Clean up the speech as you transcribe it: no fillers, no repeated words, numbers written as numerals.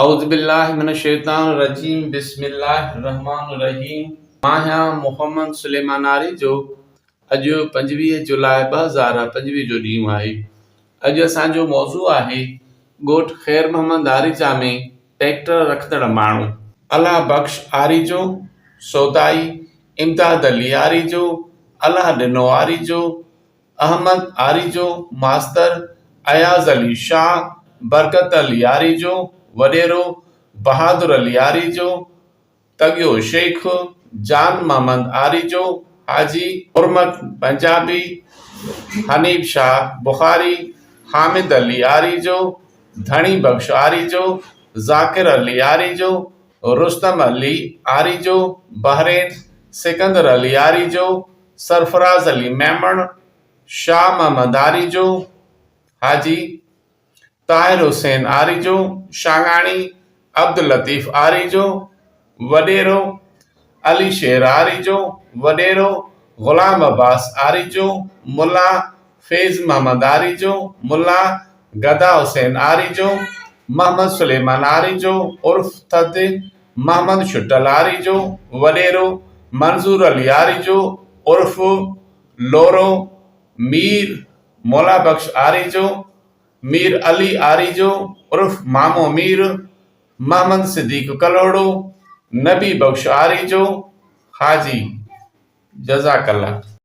औज़ुबिल्लाहिमिनश्शैतानिर्रजीम बिस्मिल्लाहिर्रहमानिर्रहीम। मां मोहम्मद सुलेमान आरी जो अॼु 25 जुलाई 2025 जो ॾींहुं आहे। अॼु असांजो मौज़ू आहे ॻोठ ख़ैर मोहम्मद आरीजा में ट्रैक्टर रखंदड़ माण्हू। अलाह बख़्श आरीजो, सौदाई इमदाद अली आरीजो, अलाह ॾिनो आरीजो, अहमद आरीजो, मास्तर अयाज़ अली शाह, बरकत अली आरीजो, वडेरो बहादुर अली आरीजो, तगियो शेख, जान मोहम्मद आरीजो, हाजी हुरमत पंजाबी, हनीफ शाह बुखारी, हामिद अली आरीजो, धनी बख्श आरीजो, ज़ाकिर अली आरीजो, रुस्तम अली आरीजो, बहरेन सिकंदर अली आरीजो, सरफराज अली मेमण, शाह मोहम्मद आरीजो, हाजी ताहिर हुसैन आरीजो, शांगाणी अब्दुल लतीफ़ आरीजो, वडेरो अली शेर आरीजो, वडेरो गुलाम अब्बास आरीजो, मुल्ला फैज़ मोहम्मद आरीजो, मुल्ला गदा हुसैन आरीजो, मोहम्मद सुलेमान आरीजो उर्फ थद मोहम्मद शुटल आरीजो, वडेरो मंजूर अली आरीजो उर्फ लोरो, मीर मौला बख्श आरीजो, मीर अली आरीजो उर्फ मामो मीर, मोहम्मद सिद्दीक कलोड़ो, नबी बख्श आरीजो, हाजी जज़ाकल्लाह।